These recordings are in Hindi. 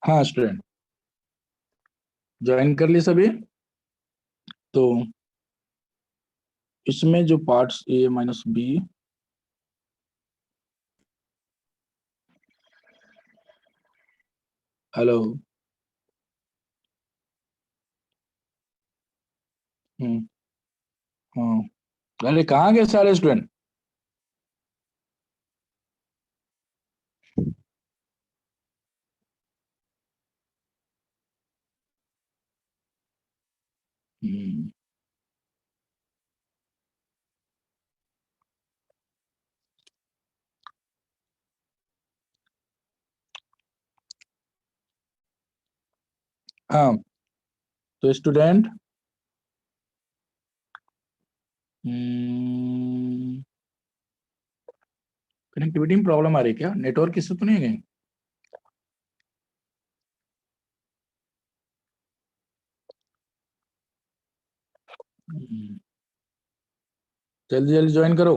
हाँ स्टूडेंट, ज्वाइन कर लिए सभी। तो इसमें जो parts a minus b, hello. हम्म। हाँ, अरे कहाँ गए सारे स्टूडेंट? हम्म। हाँ, तो स्टूडेंट, कनेक्टिविटी में प्रॉब्लम आ रही है क्या? नेटवर्क इश्यू तो नहीं है कहीं? हम्म, जल्दी जल्दी ज्वाइन करो।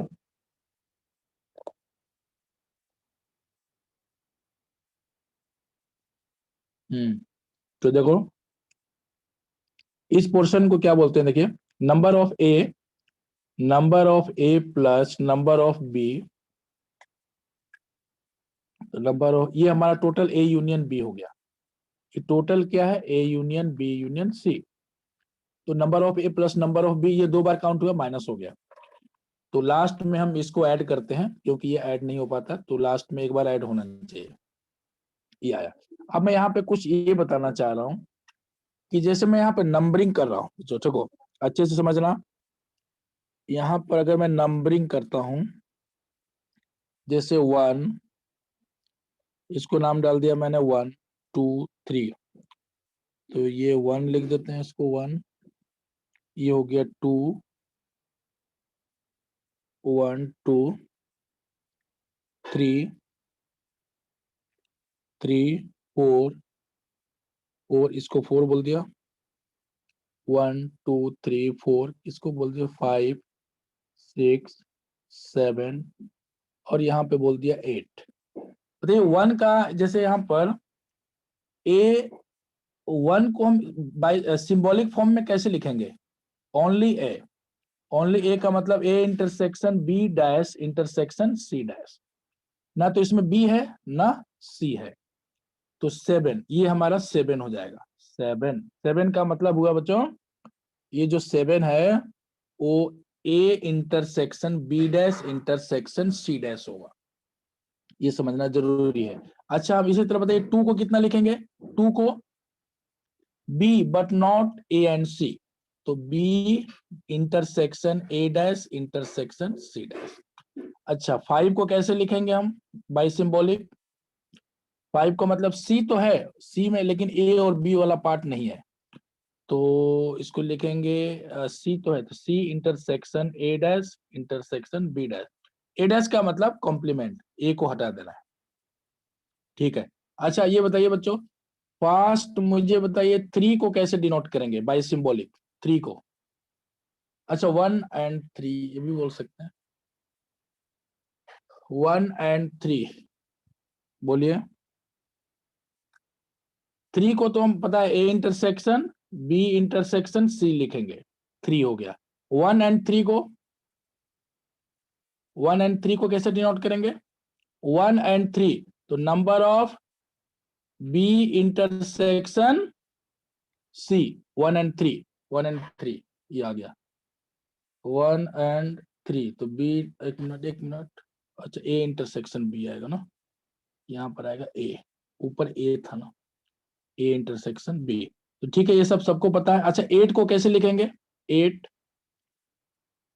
हम्म। तो देखो, इस पोर्शन को क्या बोलते हैं? देखिए, number of A, number of A plus number of B, number of, ये हमारा टोटल ए यूनियन बी हो गया। ये टोटल क्या है? ए यूनियन बी यूनियन सी। तो number of A plus number of b, ये दो बार काउंट हुआ, माइनस हो गया। तो लास्ट में हम इसको ऐड करते हैं, क्योंकि ये ऐड नहीं हो पाता, तो लास्ट में एक बार ऐड होना चाहिए। ये आया। अब मैं यहाँ पे कुछ ये बताना चाह रहा हूँ कि जैसे मैं यहाँ पे नंबरिंग कर रहा हूँ, जो देखो अच्छे से समझना। यहाँ पर अगर मैं नंबरिंग करता हूँ, जैसे 1, इसको नाम डाल दिया मैंने 1 2 3, तो ये 1 लिख देते हैं, इसको 1। ये हो गया 2, 1 2 3 3 4, और इसको 4 बोल दिया। 1 2 3 4, इसको बोल दिया 5 6 7, और यहाँ पे बोल दिया 8। बताइए, 1 का जैसे यहाँ पर ए, 1 को हम बाय सिंबॉलिक फॉर्म में कैसे लिखेंगे? Only A. ओनली ए का मतलब A intersection B dash intersection C dash. ना तो इसमें बी है ना सी है, तो 7, ये हमारा 7 हो जाएगा। 7, 7 का मतलब हुआ बच्चों, ये जो 7 है वो A intersection B dash intersection C dash होगा। ये समझना जरूरी है। अच्छा, अब इसी तरह बताइए, 2 को कितना लिखेंगे? 2 को b but not a and c, तो बी इंटरसेक्शन ए डैश इंटरसेक्शन सी डैश। अच्छा, 5 को कैसे लिखेंगे हम? By symbolic. 5 का मतलब सी तो है, सी में, लेकिन ए और बी वाला पार्ट नहीं है, तो इसको लिखेंगे सी तो है, तो C intersection A dash intersection B dash. A dash का मतलब कॉम्प्लीमेंट, ए को हटा देना है। ठीक है। अच्छा, ये बताइए बच्चों, फास्ट मुझे बताइए, 3 को कैसे डिनोट करेंगे बाय सिंबॉलिक? 3 को, अच्छा 1 और 3 ये भी बोल सकते हैं। 1 और 3 बोलिए। 3 को तो हम पता है A intersection B intersection C लिखेंगे, 3 हो गया। 1 और 3 को, 1 और 3 को कैसे डिनोट करेंगे? 1 और 3, तो number of B intersection C. 1 और 3, 1 और 3, ये आ गया। 1 और 3, तो बी, एक मिनट एक मिनट, अच्छा ए इंटरसेक्शन बी आएगा ना, यहाँ पर आएगा ए, ऊपर ए था ना, ए इंटरसेक्शन बी। तो ठीक है, ये सब सबको पता है। अच्छा, 8 को कैसे लिखेंगे? 8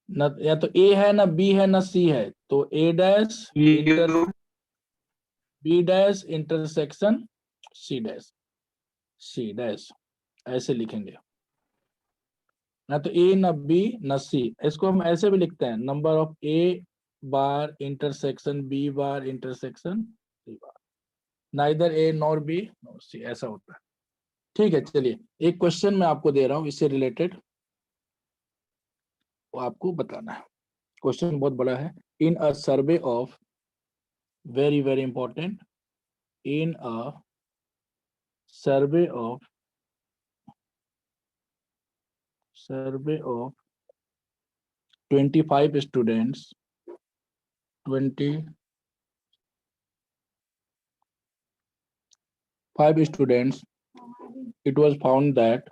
न, या तो ए है ना बी है ना सी है, तो a dash inter b dash intersection C dash, c dash, ऐसे लिखेंगे। ना तो ए ना बी ना सी, इसको हम ऐसे भी लिखते हैं, number of A bar intersection B bar intersection C bar, ना इधर A nor B nor C, ऐसा होता है। ठीक है, चलिए एक क्वेश्चन मैं आपको दे रहा हूँ इससे रिलेटेड, वो आपको बताना है। क्वेश्चन बहुत बड़ा है। In a survey of, very very important, in a survey of 25 students, 25 students, it was found that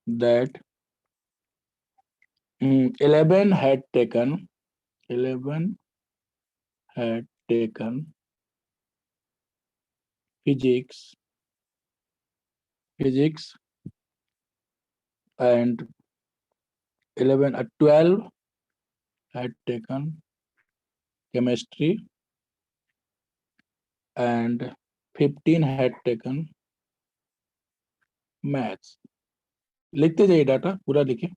that 11 had taken physics, and 12 had taken chemistry, and 15 had taken maths. लिखते जाइए डाटा पूरा लिखिए।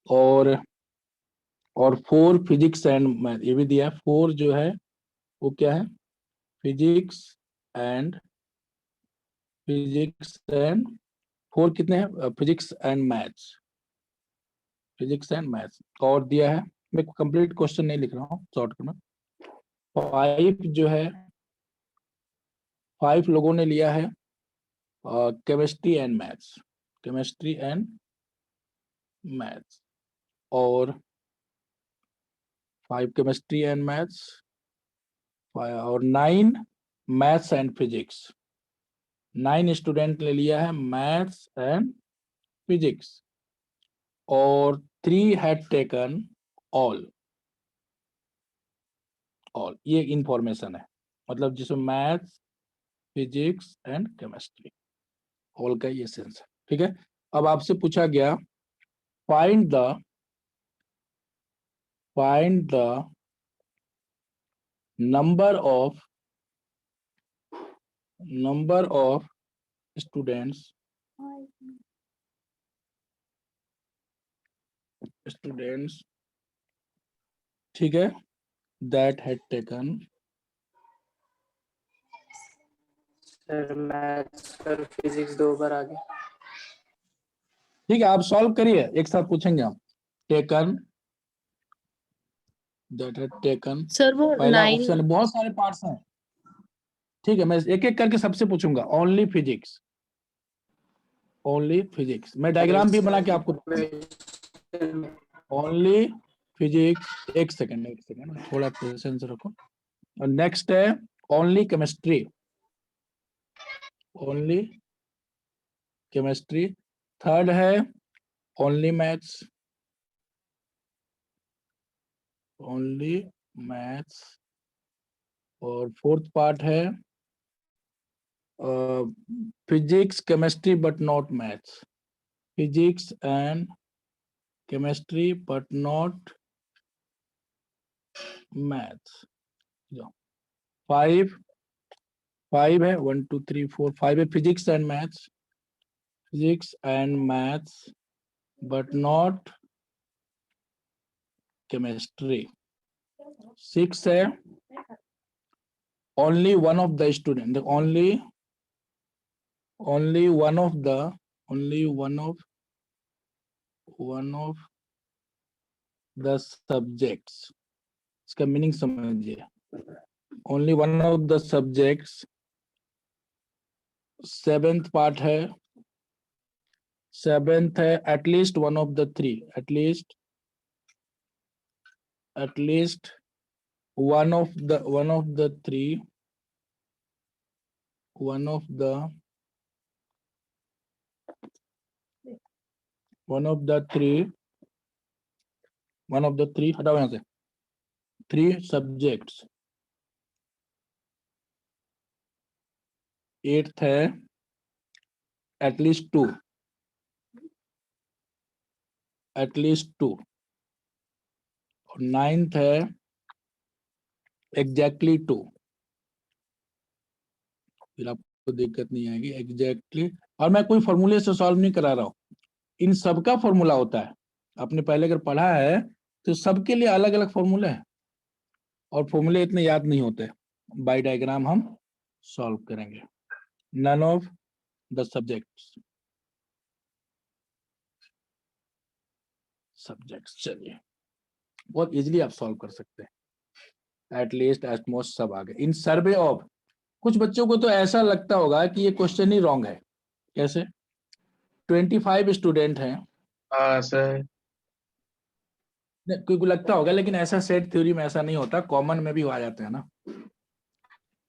और 4 फिजिक्स एंड मैथ ये भी दिया है। 4 जो है वो क्या है, फिजिक्स एंड 4 कितने हैं, फिजिक्स एंड मैथ्स और दिया है। मैं कंप्लीट क्वेश्चन नहीं लिख रहा हूँ, शॉर्टकट में। 5 जो है 5 लोगों ने लिया है केमिस्ट्री एंड मैथ्स और 5 केमिस्ट्री एंड मैथ्स और 9 मैथ्स एंड फिजिक्स। 9 स्टूडेंट ने लिया है मैथ्स एंड फिजिक्स और 3 हैड टेकन ऑल। ये इंफॉर्मेशन है, मतलब जिसमें maths, physics and chemistry, all का ये सेंस है। ठीक है, अब आपसे पूछा गया find the number of students ठीक है that had taken sir maths और फिजिक्स 2 बार आ गया। ठीक है, आप सॉल्व करिए, एक साथ पूछेंगे हम। Taken that had taken sir वो पहला 9 ऑप्शन, बहुत सारे पार्ट्स हैं। ठीक है, मैं एक एक करके सबसे पूछूंगा। ओनली फिजिक्स, मैं डायग्राम भी बना के आपको ओनली फिजिक्स। एक सेकंड थोड़ा पेशेंस रखो। और नेक्स्ट है ओनली केमिस्ट्री। थर्ड है ओनली मैथ्स और फोर्थ पार्ट है physics chemistry but not maths, physics and chemistry but not maths. 5 है, 1 2 3 4 5 है physics and maths but not chemistry. 6 है only one of the student, only one of the subjects, इसका मीनिंग समझिए। only one of the subjects। 7th part है at least one of the three, at least one of the three, one of the three हटाओ यहाँ से, 3 subjects। 8th है at least two, और 9th है exactly 2। फिर आपको दिक्कत नहीं आएगी exactly। और मैं कोई फॉर्मूले से सॉल्व नहीं करा रहा हूँ, इन सबका फॉर्मूला होता है। आपने पहले अगर पढ़ा है तो सबके लिए अलग अलग फॉर्मूले हैं और फॉर्मूले इतने याद नहीं होते। बाय डायग्राम हम सॉल्व करेंगे। None of the subjects. चलिए बहुत इजीली आप सॉल्व कर सकते हैं। एटलीस्ट एटमोस्ट सब आ गए। इन सर्वे ऑफ, कुछ बच्चों को तो ऐसा लगता होगा कि ये क्वेश्चन ही रॉन्ग है। कैसे? 25 स्टूडेंट हैं, हाँ सर। कोई को लगता होगा, लेकिन ऐसा सेट थ्योरी में ऐसा नहीं होता, कॉमन में भी हो आ जाते हैं ना।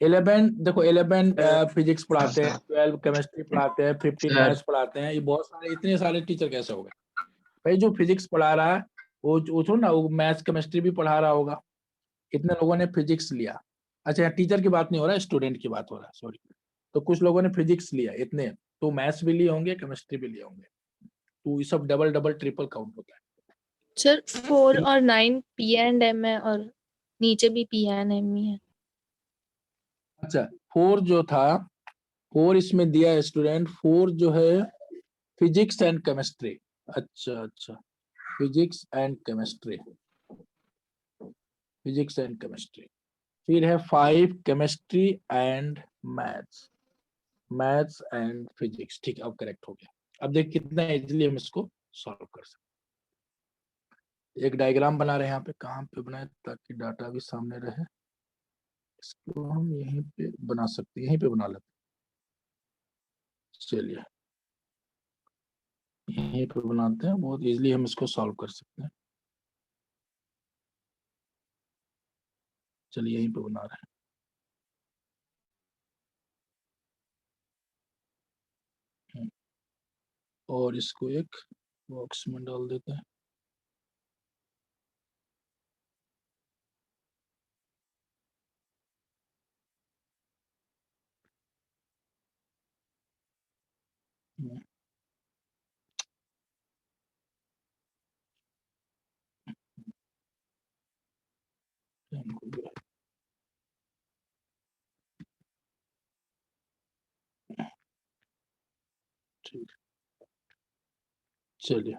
11 देखो, 11 फिजिक्स पढ़ाते हैं, 12 केमिस्ट्री पढ़ाते हैं, 15 सर मैथ्स पढ़ाते हैं। ये बहुत सारे, इतने सारे टीचर कैसे हो गए? भाई जो फिजिक्स पढ़ा रहा है वो छोड़ ना, वो मैथ्स केमिस्ट्री भी पढ़ा रहा होगा। इतने लोगों ने फिजिक्स लिया। अच्छा, टीचर की बात नहीं हो रहा है, स्टूडेंट की बात हो रहा है, सॉरी। तो कुछ लोगों ने फिजिक्स लिया इतने, तो मैथ्स भी लिए होंगे, केमिस्ट्री भी लिए होंगे, तो ये सब डबल डबल ट्रिपल काउंट होता है। सर 4 और 9 पी एंड एम है और नीचे भी पी एंड एम ही है। अच्छा, 4 जो था, 4 इसमें दिया है स्टूडेंट, 4 जो है फिजिक्स एंड केमिस्ट्री। अच्छा अच्छा, physics and chemistry, physics and chemistry. फिर है 5 chemistry and maths, maths and physics. ठीक है, अब करेक्ट हो गया। अब देख कितना इजीली हम इसको सॉल्व कर सकते हैं। एक डायग्राम बना रहे हैं यहाँ पे, कहाँ पे बनाए ताकि डाटा भी सामने रहे। इसको हम यहीं पे बना सकते हैं, यहीं पे बना लेते हैं। चलिए यहीं पे बनाते हैं, बहुत इजीली हम इसको सॉल्व कर सकते हैं। चलिए यहीं पे बना रहे हैं, और इसको एक बॉक्स में डाल देते हैं। ठीक, चलिए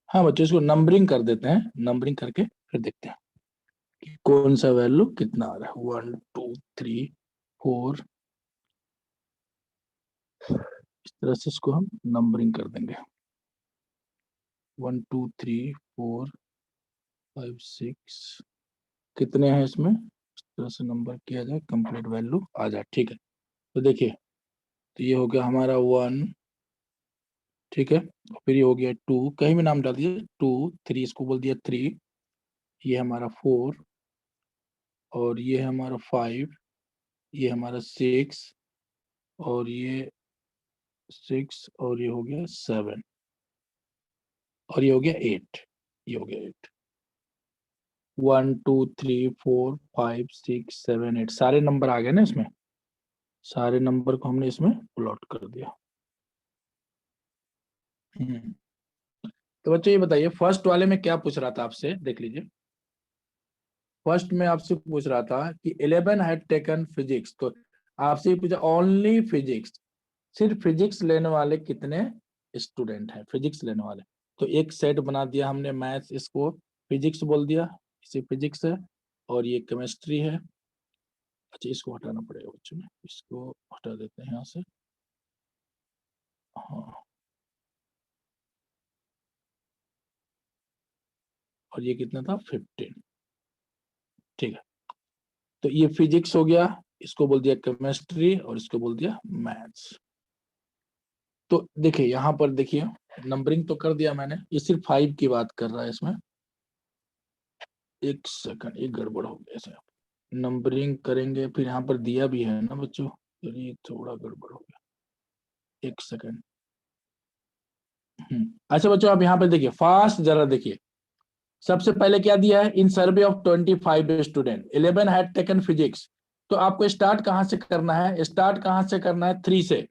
हाँ बच्चों, इसको नंबरिंग कर देते हैं, नंबरिंग करके फिर देखते हैं कि कौन सा वैल्यू कितना आ रहा है। 1 2 3 4, इस तरह से इसको हम नंबरिंग कर देंगे। 1 2 3 4 5 6, कितने हैं इसमें, इस तरह से नंबर किया जाए, कंप्लीट वैल्यू आ जाए। ठीक है, तो देखिए, तो ये हो गया हमारा 1, ठीक है, फिर ये हो गया 2, कहीं भी नाम डाल दिए, 2 3, इसको बोल दिया 3, ये हमारा 4, और ये है हमारा 5, ये हमारा 6, और ये 6, और ये हो गया 7, और ये हो गया 8, ये हो गया 8। 1 2 3 4 5 6 7 8, सारे नंबर आ गए ना इसमें, सारे नंबर को हमने इसमें प्लॉट कर दिया। तो बच्चों ये बताइए, फर्स्ट वाले में क्या पूछ रहा था आपसे, देख लीजिए। फर्स्ट में आपसे पूछ रहा था कि 11 हैड टेकन फिजिक्स, तो आपसे ये पूछा ओनली फिजिक्स, सिर्फ फिजिक्स लेने वाले कितने स्टूडेंट हैं, फिजिक्स लेने वाले। तो एक सेट बना दिया हमने मैथ्स, इसको फिजिक्स बोल दिया, इसे फिजिक्स है, और ये केमिस्ट्री है। अच्छा, इसको हटाना पड़ेगा बच्चों में, इसको हटा देते हैं यहाँ से। हाँ, और ये कितना था, 15। ठीक है, तो ये फिजिक्स हो गया, इसको बोल दिया केमिस्ट्री, और इसको बोल दिया मैथ्स। तो देखिए यहाँ पर देखिए, नंबरिंग तो कर दिया मैंने, ये सिर्फ 5 की बात कर रहा है इसमें। एक सेकंड, एक गड़बड़ हो गया इसमें, नंबरिंग करेंगे, फिर यहाँ पर दिया भी है ना बच्चों, चलिए थोड़ा गड़बड़ हो गया, एक सेकंड। अच्छा बच्चों, आप यहाँ पे देखिए, फास्ट जरा देखिए, सबसे पहले क्या दिया है, in survey of 25 student 11 had taken physics. तो आपको स्टार्ट कहाँ से करना है, स्टार्ट कहाँ से करना है, 3 से,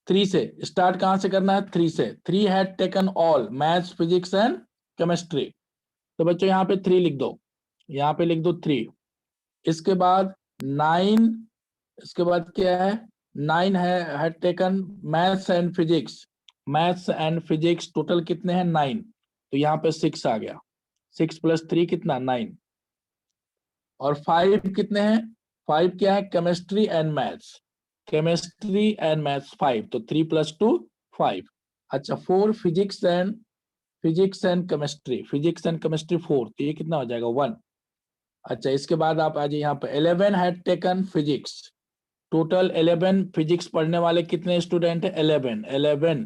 3 से स्टार्ट कहाँ से करना है, 3 से। 3 had taken all maths physics and chemistry. तो बच्चों यहाँ पे 3 लिख दो, यहाँ पे लिख दो 3। इसके बाद 9, इसके बाद क्या है, 9 है had taken maths and physics, maths and physics total कितने हैं, 9। तो यहाँ पे 6 आ गया, 6 + 3 कितना, 9। और 5 कितने हैं, 5 क्या है, chemistry and maths, chemistry and maths 5, तो 3 + 2 5। अच्छा 4 फिजिक्स एंड केमिस्ट्री, 4, तो ये कितना हो जाएगा 1। अच्छा इसके बाद आप आ जाइए यहाँ पे 11 had taken physics, total 11 physics पढ़ने वाले कितने स्टूडेंट है 11।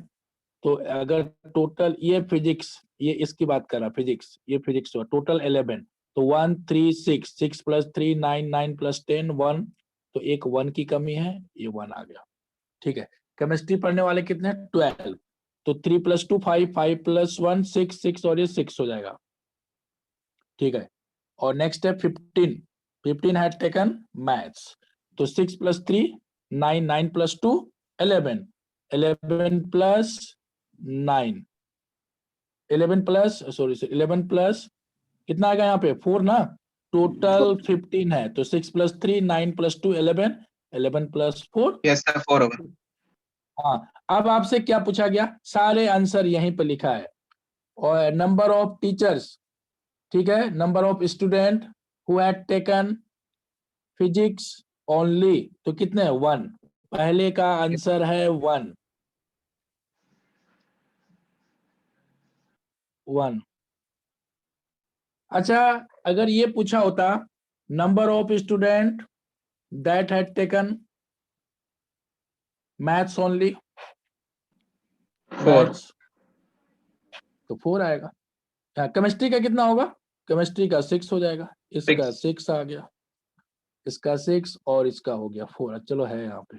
तो अगर टोटल ये फिजिक्स, ये इसकी बात कर रहा फिजिक्स, ये फिजिक्स हुआ टोटल 11, तो 1 3 6, 6 + 3 9, 9 + 10 1, तो एक 1 की कमी है, ये 1 आ गया। ठीक है, केमिस्ट्री पढ़ने वाले कितने 12, तो 3 + 2 5, 5 + 1 6, 6 और ये 6 हो जाएगा। ठीक है, और नेक्स्ट है 15 हैड टेकन मैथ्स, तो 6 + 3 9, 9 + 2 11, 11 + 9, 11 प्लस कितना आ गया यहाँ पे 4 ना, टोटल 15 है, तो 6 + 3 9 + 2 11, 11 + 4। यस सर 4 होगा। हाँ, अब आपसे क्या पूछा गया, सारे आंसर यहीं पे लिखा है, और नंबर ऑफ टीचर्स, ठीक है, number of student who had taken physics only, तो कितने 1, पहले का आंसर है 1। अच्छा अगर ये पूछा होता number of student that had taken maths only, 4 तो 4 आएगा। केमिस्ट्री का कितना होगा, केमिस्ट्री का 6 हो जाएगा, इसका 6 आ गया, इसका 6 और इसका हो गया 4। चलो है यहाँ पे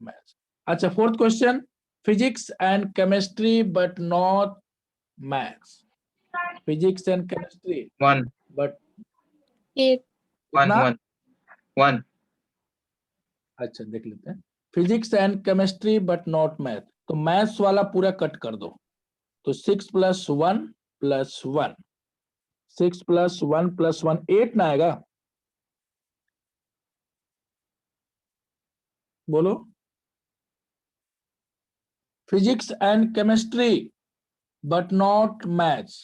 मैथ्स। अच्छा fourth question, physics and chemistry but not maths, physics and chemistry 1 but 8 1 कितना, 1 1। अच्छा देख लेते हैं, physics and chemistry but not math, तो मैथ्स वाला पूरा कट कर दो, तो 6 + 1 + 1, 6 + 1 + 1 8 ना आएगा, बोलो। Physics and chemistry but not maths,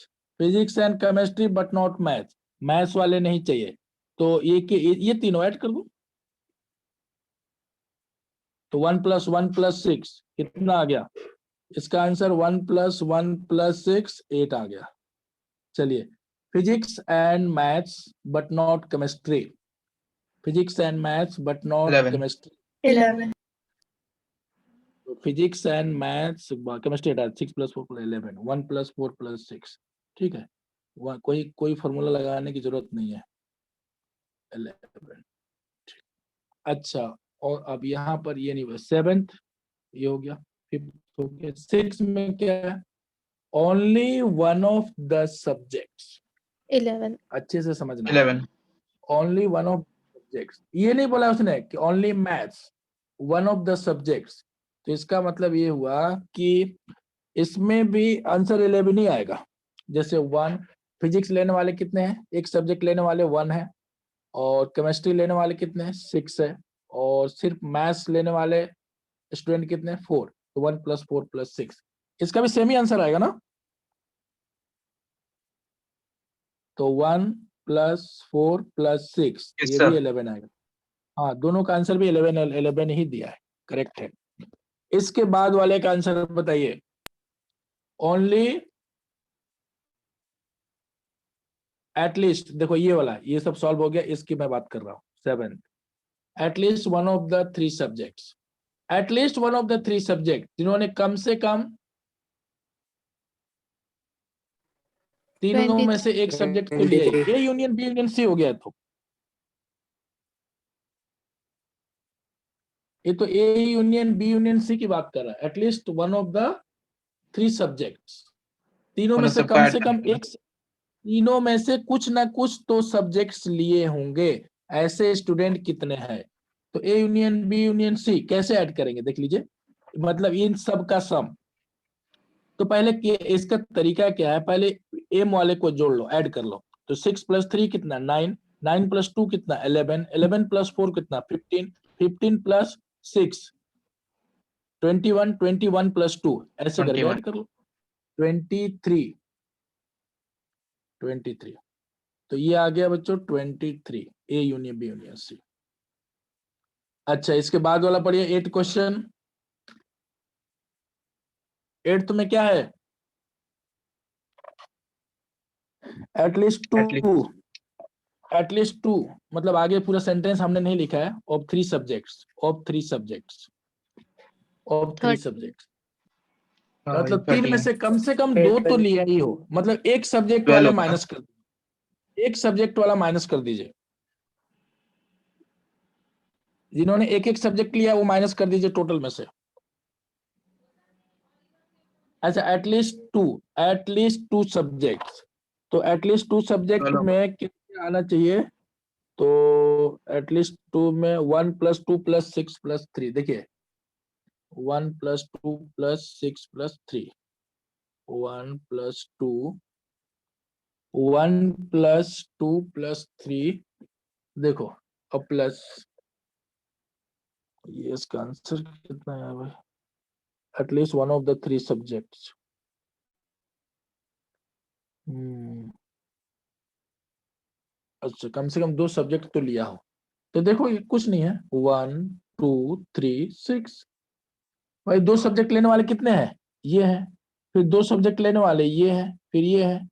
physics and chemistry but not maths, maths वाले नहीं चाहिए, तो ये तीनों ऐड कर दो, तो 1 + 1 + 6 कितना आ गया, इसका आंसर 1 + 1 + 6 8 आ गया। चलिए physics and maths but not chemistry, physics and maths but not 11 chemistry, 11 physics and maths chemistry 6 + 4 + 11, 1 + 4 + 6, ठीक है, कोई फॉर्मूला लगाने की जरूरत नहीं है, 11। अच्छा और अब यहाँ पर ये नहीं हुआ, 7th ये हो गया, 5th हो गया, 6 में क्या है, only one of the subjects, 11 अच्छे से समझना, 11 ओनली वन ऑफ सब्जेक्ट्स, ये नहीं बोला उसने कि only maths, one of the subjects, तो इसका मतलब ये हुआ कि इसमें भी आंसर 11 ही आएगा। जैसे 1 फिजिक्स लेने वाले कितने हैं, एक सब्जेक्ट लेने वाले 1 है, और केमिस्ट्री लेने वाले कितने हैं 6 है, और सिर्फ मैथ्स लेने वाले स्टूडेंट कितने 4, तो 1 + 4 + 6, इसका भी सेम ही आंसर आएगा ना, तो 1 + 4 + 6 यस ये भी सर 11 आएगा। हाँ दोनों का आंसर भी 11 ही दिया है, करेक्ट है। इसके बाद वाले का आंसर बताइए, ओनली एटलीस्ट, देखो ये वाला ये सब सॉल्व हो गया, इसकी मैं बात कर रहा हूँ 7th, at least one of the 3 subjects, at least one of the 3 subject जिन्होंने कम से कम तीनों में से एक सब्जेक्ट तो लिया ही, A union B union C हो गया, तो ये तो A union B union C की बात कर रहा है, at least one of the 3 subjects, तीनों में उन्हें से सबको कम ऐड से कम करना। एक, तीनों में से कुछ ना कुछ तो सब्जेक्ट्स लिए होंगे, ऐसे स्टूडेंट कितने हैं, तो A union B union C कैसे ऐड करेंगे देख लीजिए, मतलब इन सब का सम, तो पहले इसका तरीका क्या है, पहले एम वाले को जोड़ लो, ऐड कर लो, तो 6 + 3 कितना 9, 9 + 2 कितना 11, 11 + 4 कितना 15, 15 + 6 21, 21 + 2 ऐसे करके 21 ऐड कर लो, 23, 23, तो ये आ गया बच्चों 23, A union B union C. अच्छा, इसके बाद वाला पढ़िए 8 क्वेश्चन। 8 में क्या है? एटलीस्ट टू मतलब आगे पूरा सेंटेंस हमने नहीं लिखा है। Of 3 subjects of 3 subjects of 3 30 subjects हाँ, मतलब 3 में 13 से कम 2 तो लिया ही हो, मतलब एक सब्जेक्ट 12 वाले होगा। माइनस कर, एक सब्जेक्ट वाला माइनस कर दीजिए। जिन्होंने एक एक सब्जेक्ट लिया वो माइनस कर दीजिए टोटल में से। अच्छा, एटलीस्ट टू सब्जेक्ट्स, तो एटलीस्ट 2 सब्जेक्ट 12 होगा। में कितने आना चाहिए? तो एटलीस्ट 2 में 1 + 2 + 6 + 3, देखिए 1 + 2 + 6 + 3, 1 + 2 1 + 2 + 3, देखो अब प्लस, ये इसका आंसर कितना है भाई? At least one of the 3 subjects. अच्छा, कम से कम 2 सब्जेक्ट तो लिया हो। तो देखो ये कुछ नहीं है, 1 2 3 6, भाई 2 सब्जेक्ट लेने वाले कितने हैं? ये है, फिर 2 सब्जेक्ट लेने वाले ये है, फिर ये है,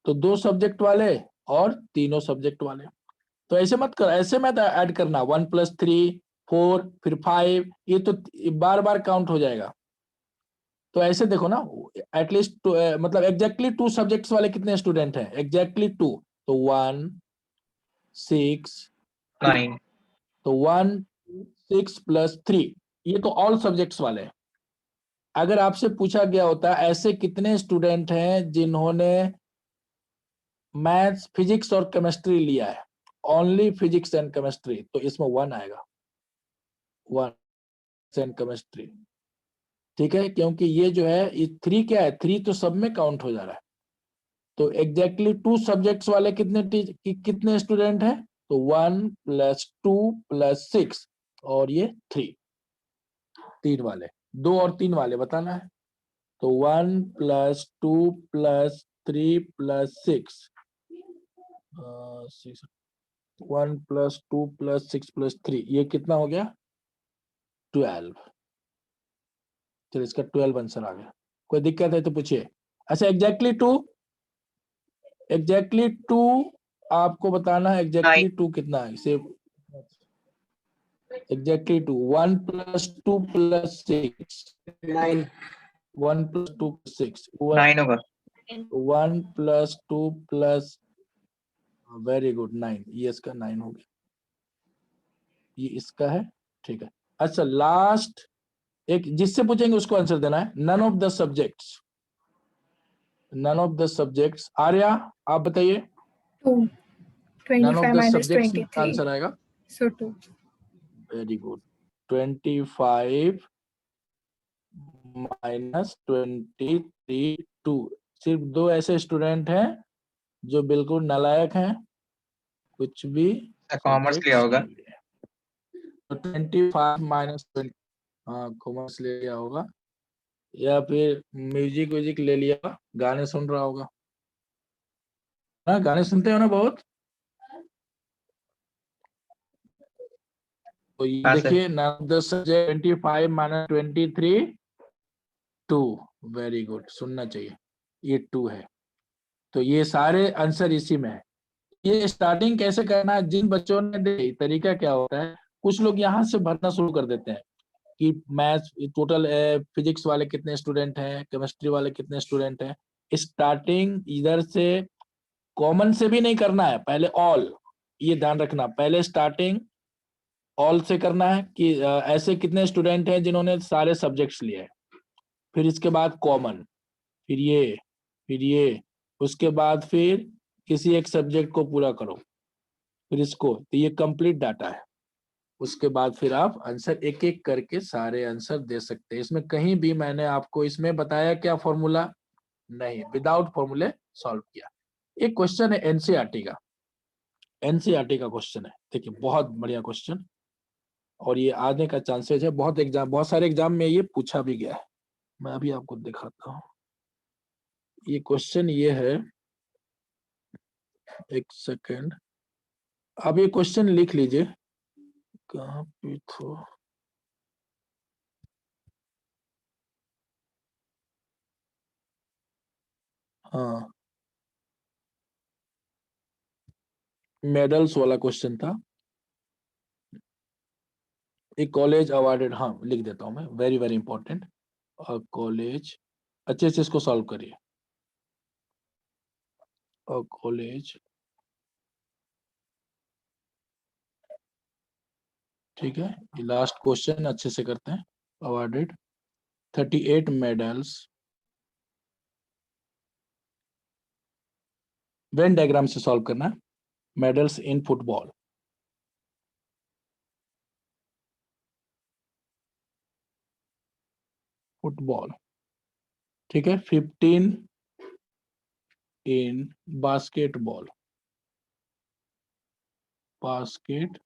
तो 2 सब्जेक्ट वाले और तीनों सब्जेक्ट वाले। तो ऐसे मत कर, ऐसे मत ऐड करना 1 + 3 4 फिर 5, ये तो बार बार काउंट हो जाएगा। तो ऐसे देखो ना, एटलीस्ट मतलब एग्जैक्टली 2 सब्जेक्ट्स वाले कितने स्टूडेंट हैं? एग्जैक्टली 2, तो 1 6 9 तो 1 6 + 3, ये तो ऑल सब्जेक्ट्स वाले हैं। अगर आपसे पूछा गया होता ऐसे कितने स्टूडेंट हैं जिन्होंने मैथ्स फिजिक्स और केमिस्ट्री लिया है, ओनली फिजिक्स एंड केमिस्ट्री, तो इसमें 1 आएगा, 1 एंड केमिस्ट्री। ठीक है, क्योंकि ये जो है ये 3 क्या है, 3 तो सब में काउंट हो जा रहा है। तो एग्जैक्टली 2 सब्जेक्ट्स वाले कितने स्टूडेंट हैं? तो 1 + 2 + 6 और ये 3 वाले, 2 और 3 वाले बताना है। तो 1 + 2 + 3 + 6 1 + 2 + 6 + 3, ये कितना हो गया? 12। चलिए इसका 12 आंसर आ गया। कोई दिक्कत है तो पूछिए। अच्छा, एग्जैक्टली टू आपको बताना है, एग्जैक्टली 2 कितना है इसे, एग्जैक्टली 2 1 + 2 + 6 9 1 + 2 + 6 9 होगा। 1 + 2 + वेरी गुड 9, ये इसका 9 हो गया, ये इसका है। ठीक है, अच्छा लास्ट एक जिससे पूछेंगे उसको आंसर देना है। None of the subjects, Arya आप बताइए, 2. None of 25 the minus subjects में 23. आंसर आएगा। So 2. Very good, 25 - 23 2। सिर्फ 2 ऐसे स्टूडेंट हैं जो बिल्कुल नालायक हैं, कुछ भी कॉमर्स लिया सब्जेक्ट्स होगा। नहीं लिए। तो 25 - 20, हाँ कॉमर्स ले लिया होगा, या फिर म्यूजिक ले लिया, गाने सुन रहा होगा ना, गाने सुनते हो ना बहुत। तो ये हाँ सर। देखिए 25 - 23 2, वेरी गुड, सुनना चाहिए, ये 2 है। तो ये सारे आंसर इसी में है। ये स्टार्टिंग कैसे करना है, जिन बच्चों ने तरीका क्या होता है, कुछ लोग यहाँ से भरना शुरू कर देते हैं कि मैथ्स टोटल फिजिक्स वाले कितने स्टूडेंट हैं, केमिस्ट्री वाले कितने स्टूडेंट हैं। स्टार्टिंग इधर से कॉमन से भी नहीं करना है, पहले ऑल, ये ध्यान रखना, पहले स्टार्टिंग ऑल से करना है कि ऐसे कितने स्टूडेंट हैं जिन्होंने सारे सब्जेक्ट्स लिए हैं, फिर इसके बाद कॉमन, फिर ये उसके बाद फिर किसी एक सब्जेक्ट को पूरा करो, फिर इसको, तो ये कंप्लीट डाटा है। उसके बाद फिर आप आंसर एक एक करके सारे आंसर दे सकते हैं। इसमें कहीं भी मैंने आपको इसमें बताया क्या फॉर्मूला? नहीं, विदाउट फॉर्मूले सॉल्व किया। एक क्वेश्चन है एनसीईआरटी का, एनसीईआरटी का क्वेश्चन है, देखिए बहुत बढ़िया क्वेश्चन, और ये आने का चांसेस है, बहुत सारे एग्जाम में ये पूछा भी गया है। मैं अभी आपको दिखाता हूँ, ये क्वेश्चन ये है, एक सेकेंड, आप ये क्वेश्चन लिख लीजिए कहाँ पे था? हाँ, मेडल्स वाला क्वेश्चन था। एक कॉलेज अवार्डेड, हाँ लिख देता हूँ मैं, वेरी वेरी इंपॉर्टेंट। कॉलेज, अच्छे से इसको सॉल्व करिए। कॉलेज, ठीक है, ये लास्ट क्वेश्चन अच्छे से करते हैं। अवार्डेड 38 मेडल्स, वेन डायग्राम से सॉल्व करना है। मेडल्स इन फुटबॉल, फुटबॉल, ठीक है। 15 इन बास्केटबॉल, बास्केट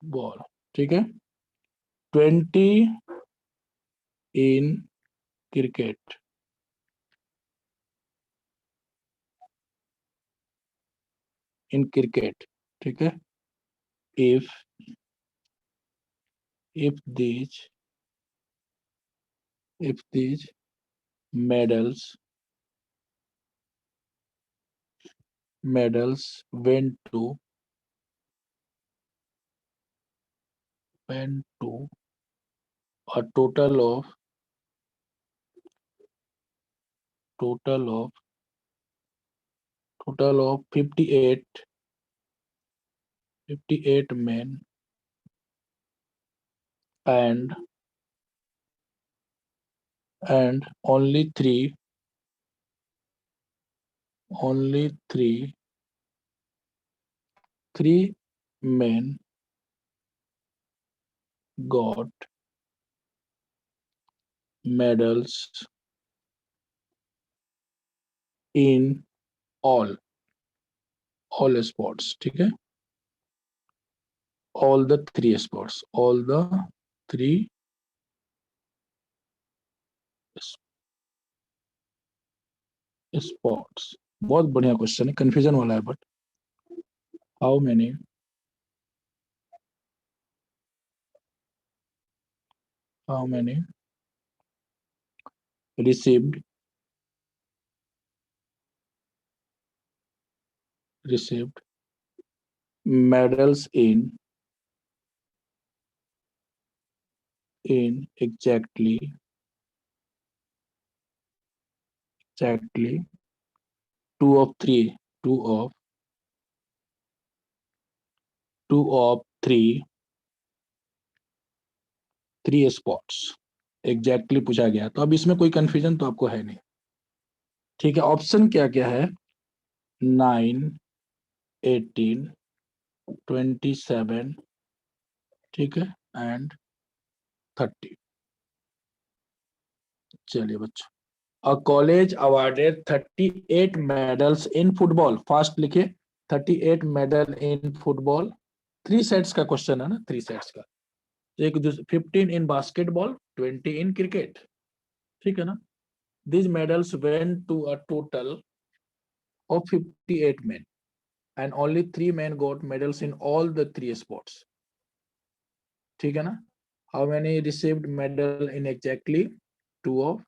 बॉल, ठीक है। 20 इन क्रिकेट, इन क्रिकेट, ठीक है। If these medals went to a total of 58 men, and only three men got medals in all sports, ठीक है। all the three sports बहुत बढ़िया क्वेश्चन है, कंफ्यूजन वाला है, but how many received medals in exactly 2 of 3 sports exactly पूछा गया, तो अब इसमें कोई कंफ्यूजन तो आपको है नहीं, ठीक है। ऑप्शन क्या क्या है? 9, 18, 27, ठीक है, एंड 30। चलिए बच्चों, a college awarded 38 medals in football, fast लिखे। 38 मेडल इन फुटबॉल, 3 सेट्स का क्वेश्चन है ना, 3 सेट्स का। एक 15 इन बास्केटबॉल, 20 इन क्रिकेट, ठीक है ना। These medals went to a total of 58 men, and only 3 men got medals in all the 3 sports, ठीक है ना। How many received medal in exactly 2 of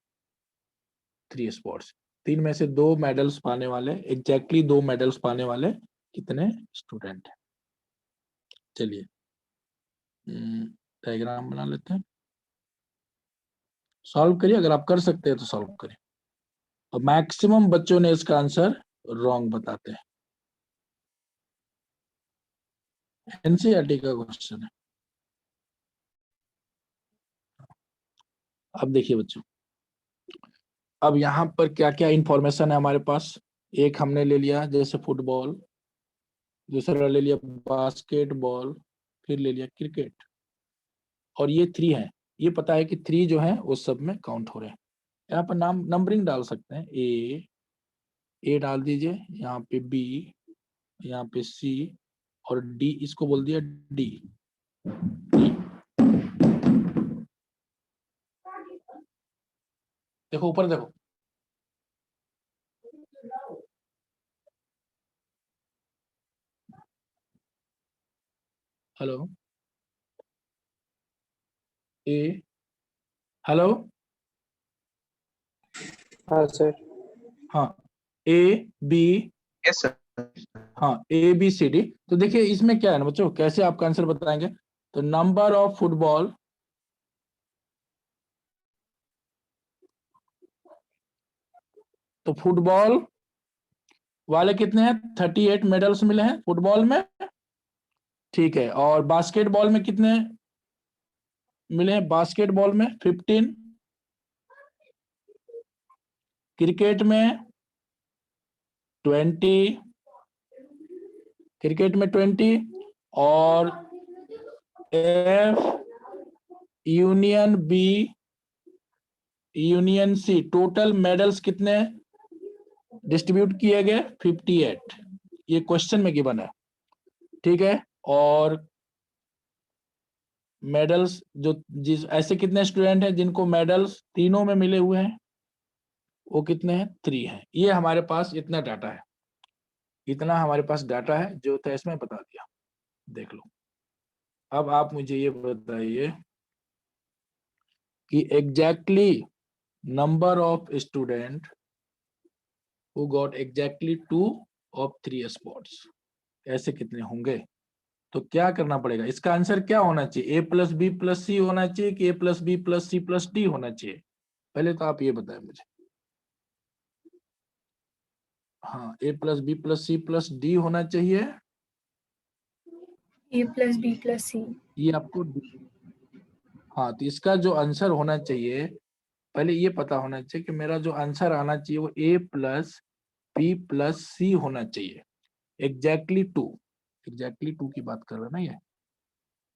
3 sports? 3 में से 2 मेडल्स पाने वाले, एग्जैक्टली 2 मेडल्स पाने वाले कितने स्टूडेंट हैं? चलिए डायग्राम बना लेते हैं, सॉल्व करिए, अगर आप कर सकते हैं तो सॉल्व करिए। और मैक्सिमम बच्चों ने इसका आंसर रॉन्ग बताते हैं, एनसीईआरटी का क्वेश्चन है। अब देखिए बच्चों, अब यहाँ पर क्या क्या इंफॉर्मेशन है हमारे पास। एक हमने ले लिया जैसे फुटबॉल, दूसरा ले लिया बास्केटबॉल, फिर ले लिया क्रिकेट, और ये 3 है। ये पता है कि 3 जो है वो सब में काउंट हो रहे हैं। यहाँ पर नाम नंबरिंग डाल सकते हैं, ए डाल दीजिए, यहाँ पे बी, यहाँ पे सी, और डी, इसको बोल दिया डी। देखो ऊपर देखो, हेलो ए, हेलो, हाँ सर। हाँ ए बी, Yes, sir. हाँ ए बी सी डी। तो देखिए इसमें क्या है ना बच्चों, कैसे आपका आंसर बताएंगे। तो नंबर ऑफ फुटबॉल, तो फुटबॉल वाले कितने हैं, 38 मेडल्स मिले हैं फुटबॉल में, ठीक है। और बास्केटबॉल में कितने मिले हैं, बास्केटबॉल में 15, क्रिकेट में 20, क्रिकेट में 20, और F union B union C total medals कितने डिस्ट्रीब्यूट किए गए, 58। ये क्वेश्चन में गिवन है, ठीक है। और मेडल्स जो जिस ऐसे कितने स्टूडेंट हैं जिनको मेडल्स तीनों में मिले हुए हैं, वो कितने हैं, 3 हैं। ये हमारे पास इतना डाटा है, इतना हमारे पास डाटा है जो था इसमें बता दिया, देख लो। अब आप मुझे ये बताइए कि exactly number of student who got exactly 2 of 3 spots, ऐसे कितने होंगे। तो क्या करना पड़ेगा, इसका आंसर क्या होना चाहिए, A plus B plus C होना चाहिए कि A plus B plus C plus D होना चाहिए। पहले तो आप ये बताएं मुझे। हाँ, A plus B plus C plus D होना चाहिए, A plus B plus C। ये आपको हाँ, तो इसका जो आंसर होना चाहिए, पहले ये पता होना चाहिए कि मेरा जो आंसर आना चाहिए वो ए प्लस बी प्लस सी होना चाहिए, एग्जैक्टली 2, एग्जैक्टली 2 की बात कर रहे हैं ना ये।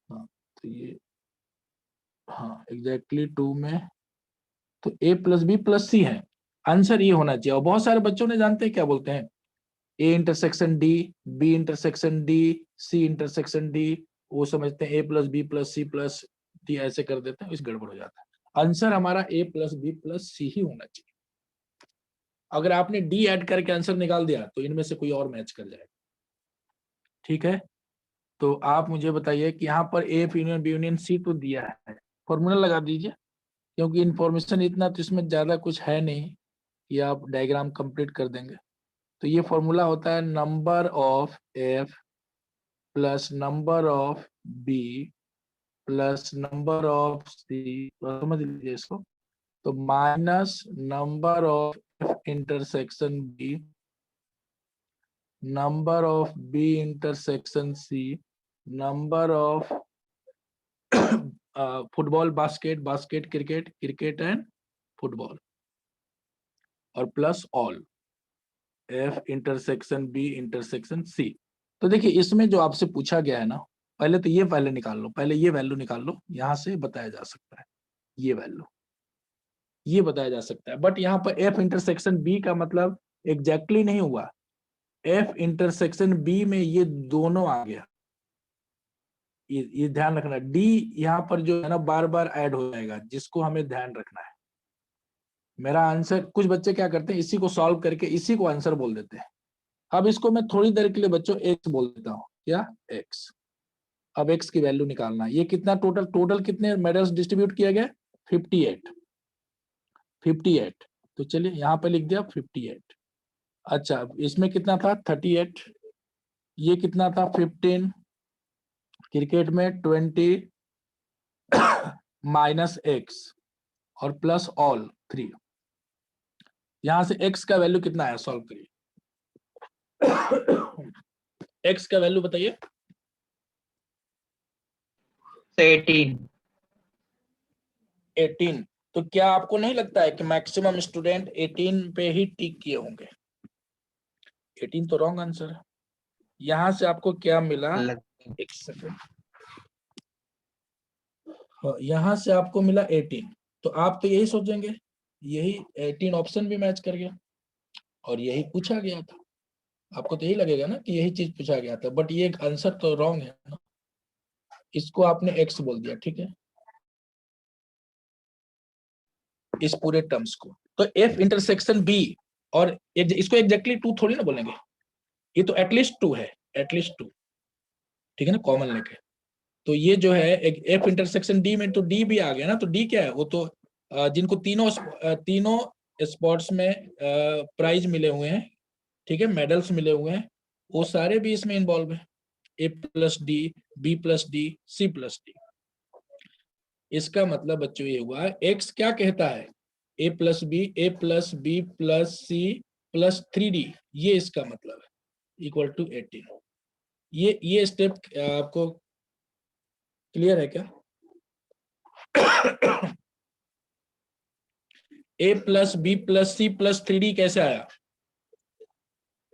हाँ तो ये, हाँ एग्जैक्टली 2 में तो ए प्लस बी प्लस सी है, आंसर ये होना चाहिए। और बहुत सारे बच्चों ने जानते हैं क्या बोलते हैं, A intersection D, B intersection D, C intersection D, वो समझते हैं ए प्लस प्लस डी ऐसे कर देते हैं, इस गड़बड़ हो जाता है। आंसर हमारा ए प्लस बी प्लस सी ही होना चाहिए। अगर आपने डी ऐड करके आंसर निकाल दिया तो इनमें से कोई और मैच कर जाएगा, ठीक है। तो आप मुझे बताइए कि यहाँ पर ए यूनियन बी यूनियन सी तो दिया है, फॉर्मूला लगा दीजिए, क्योंकि इंफॉर्मेशन इतना तो इसमें ज्यादा कुछ है नहीं कि आप डायग्राम कंप्लीट कर देंगे। तो ये फॉर्मूला होता है number of F plus number of B plus number of C, समझ लीजिए इसको। तो minus number of F intersection B, number of B intersection C, number of football basket, basket cricket, cricket and football, और plus all F intersection B intersection C. तो देखिए इसमें जो आपसे पूछा गया है ना, पहले तो ये पहले निकाल लो, पहले ये वैल्यू निकाल लो, यहां से बताया जा सकता है ये वैल्यू, ये बताया जा सकता है। बट यहाँ पर एफ इंटरसेक्शन बी का मतलब एग्जैक्टली नहीं हुआ, एफ इंटरसेक्शन बी में ये दोनों आ गया, ये ध्यान रखना। डी यहाँ पर जो है ना बार बार ऐड हो जाएगा, जिसको हमें ध्यान रखना है। मेरा आंसर, कुछ बच्चे क्या करते हैं इसी को सॉल्व करके इसी को आंसर बोल देते हैं। अब इसको मैं थोड़ी देर के लिए बच्चों एक्स बोल देता हूँ, क्या एक्स। अब एक्स की वैल्यू निकालना है, ये कितना टोटल कितने मेडल्स डिस्ट्रीब्यूट किया गया, 58, 58। तो चलिए यहाँ पे लिख दिया 58। अच्छा इसमें कितना था 38, ये कितना था 15, क्रिकेट में 20 माइनस एक्स और प्लस ऑल 3। यहां से एक्स का वैल्यू कितना है, सॉल्व करिए। एक्स का वैल्यू बताइए। 18. 18। तो क्या आपको नहीं लगता है कि मैक्सिमम स्टूडेंट 18 पे ही टिक किए होंगे, 18 तो रॉन्ग आंसर है। यहां से आपको क्या मिला, एक सेकंड, यहां से आपको मिला 18। तो आप तो यही सोचेंगे, यही 18 ऑप्शन भी मैच कर गया और यही पूछा गया था, आपको तो यही लगेगा ना कि यही चीज पूछा गया था, बट ये आंसर तो रॉन्ग है ना, इसको आपने एक्स बोल दिया, ठीक है, इस पूरे टर्म्स को। तो एफ इंटरसेक्शन बी, और इसको एग्जैक्टली 2 थोड़ी ना बोलेंगे, ये तो एटलीस्ट 2 है, एटलीस्ट 2, ठीक है ना, कॉमन लेके। तो ये जो है एक एफ इंटरसेक्शन डी में, तो डी भी आ गया ना, तो डी क्या है, वो तो जिनको तीनों स्पोर्ट्स में प्राइज मिले हुए हैं, ठीक है, मेडल्स मिले हुए हैं, वो सारे भी इसमें इन्वॉल्व है, A plus D, B plus D, C plus D. इसका मतलब बच्चों ये हुआ, एक्स क्या कहता है, A plus B plus C plus 3D, ये इसका मतलब है, इक्वल टू 18। ये स्टेप आपको क्लियर है क्या? A plus B plus C plus 3D कैसे आया?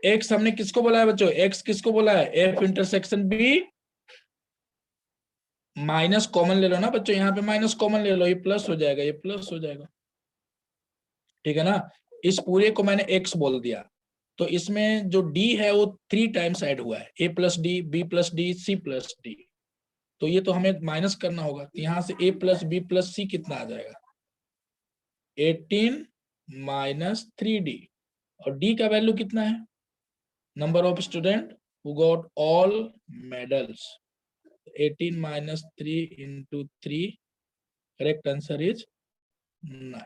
एक्स हमने किसको बोला है बच्चों, एक्स किसको बोला है, F intersection B, minus common ले लो ना बच्चों, यहाँ पे माइनस कॉमन ले लो, ये प्लस हो जाएगा, ये प्लस हो जाएगा, ठीक है ना। इस पूरे को मैंने एक्स बोल दिया, तो इसमें जो डी है वो 3 टाइम्स ऐड हुआ है, A plus D, B plus D, C plus D, तो ये तो हमें माइनस करना होगा, तो यहाँ से ए प्लस बी प्लस सी कितना आ जाएगा, 18 माइनस 3D, और डी का वैल्यू कितना है, number of student who got all medals, 18 minus 3 into 3, correct answer is 9।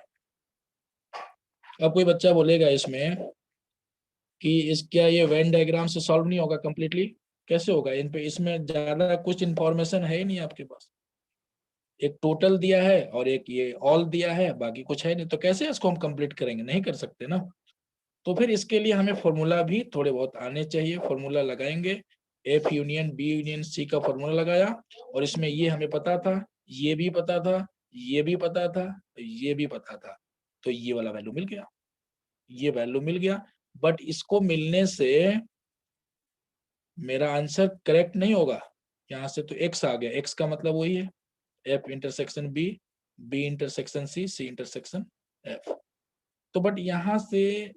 अब कोई बच्चा बोलेगा इसमें कि इस क्या ये वेन डायग्राम से सॉल्व नहीं होगा कंप्लीटली, कैसे होगा, इन पे इसमें ज्यादा कुछ इंफॉर्मेशन है ही नहीं आपके पास, एक टोटल दिया है और एक ये ऑल दिया है, बाकी कुछ है नहीं, तो कैसे इसको हम कंप्लीट करेंगे, नहीं कर सकते ना। तो फिर इसके लिए हमें फॉर्मूला भी थोड़े बहुत आने चाहिए, फॉर्मूला लगाएंगे, F union B union C का फॉर्मूला लगाया, और इसमें ये हमें पता था, ये भी पता था, ये भी पता था, ये भी पता था, तो ये वाला वैल्यू मिल गया, ये वैल्यू मिल गया। बट इसको मिलने से मेरा आंसर करेक्ट नहीं होगा, यहाँ से तो एक्स आ गया, एक्स का मतलब वही है F intersection B, B intersection C, C intersection F. तो बट यहाँ से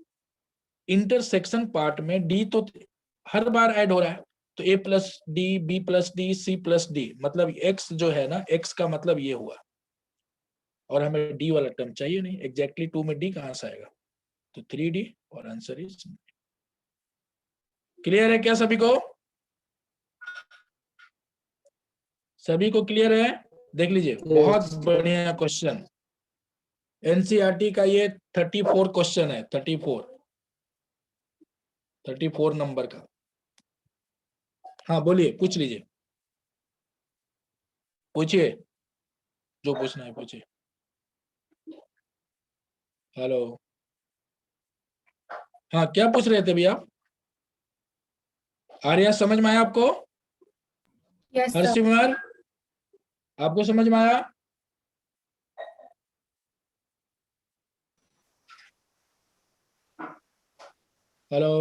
इंटरसेक्शन पार्ट में डी तो हर बार ऐड हो रहा है, तो A plus D, B plus D, C plus D, मतलब एक्स जो है ना, एक्स का मतलब ये हुआ, और हमें डी वाला टर्म चाहिए नहीं, एग्जैक्टली 2 में डी कहां से आएगा, तो 3D, और आंसर इज क्लियर है क्या सभी को? सभी को क्लियर है? देख लीजिए, बहुत बढ़िया क्वेश्चन, एनसीईआरटी का ये 34 क्वेश्चन है, 34 नंबर का। हाँ बोलिए, पूछ लीजिए, पूछिए, जो पूछना है पूछिए। हेलो, हाँ क्या पूछ रहे थे भैया? आर्या समझ में आया आपको? Yes sir. हरसिमर आपको समझ में आया? हेलो,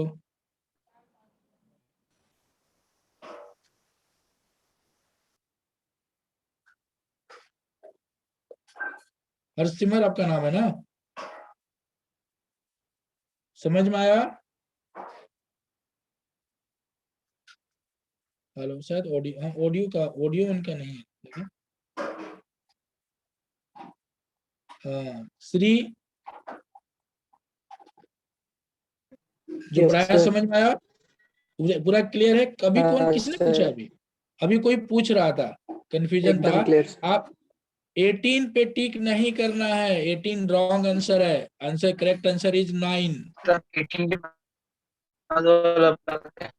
हरसिमर आपका नाम है ना? समझ में आया? हेलो, शायद ऑडियो, हाँ ऑडियो उनका नहीं है, देखिए। हाँ श्री, जो पढ़ाया समझ में आया, पूरा क्लियर है? कभी कौन किसने पूछा? अभी कोई पूछ रहा था, कंफ्यूजन था। आप 18 पे टिक नहीं करना है, 18 रॉन्ग आंसर है, आंसर करेक्ट आंसर इज 9। 18 के बाद वाला क्या?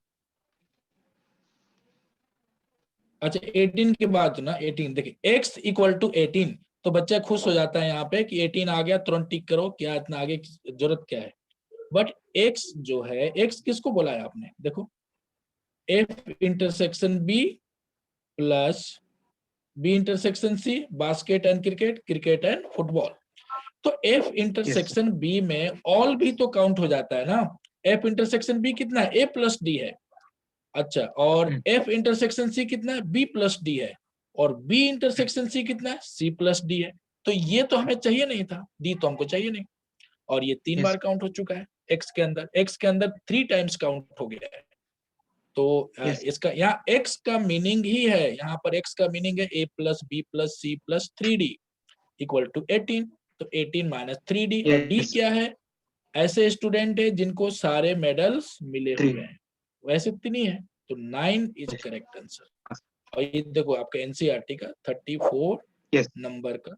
अच्छा 18 के बाद ना, 18 देखिए x इक्वल टू 18, तो बच्चा खुश हो जाता है यहाँ पे कि 18 आ गया, तुरंत टिक करो, क्या इतना आगे जरूरत क्या है। बट x जो है, x किसको बोला है आपने, देखो f intersection b plus B intersection C, basket and cricket, cricket and football. तो f इंटरसेक्शन b में ऑल भी तो काउंट हो जाता है ना, f इंटरसेक्शन b कितना है, a प्लस डी है। अच्छा, और f इंटरसेक्शन c कितना है, b प्लस डी है, और b इंटरसेक्शन c कितना है, c प्लस डी है। तो ये तो हमें चाहिए नहीं था, d तो हमको चाहिए नहीं, और ये 3 बार काउंट हो चुका है x के अंदर 3 टाइम्स काउंट हो गया है। तो इसका यहाँ x का मीनिंग ही है, यहाँ पर x का मीनिंग है a plus B plus C plus 3D equal to 18, तो 18 माइनस 3D, और d क्या है, ऐसे स्टूडेंट है जिनको सारे मेडल्स मिले हुए हैं, वैसे इतनी है, तो 9 इज करेक्ट आंसर। और ये देखो आपका एनसीईआरटी का 34 Yes. नंबर का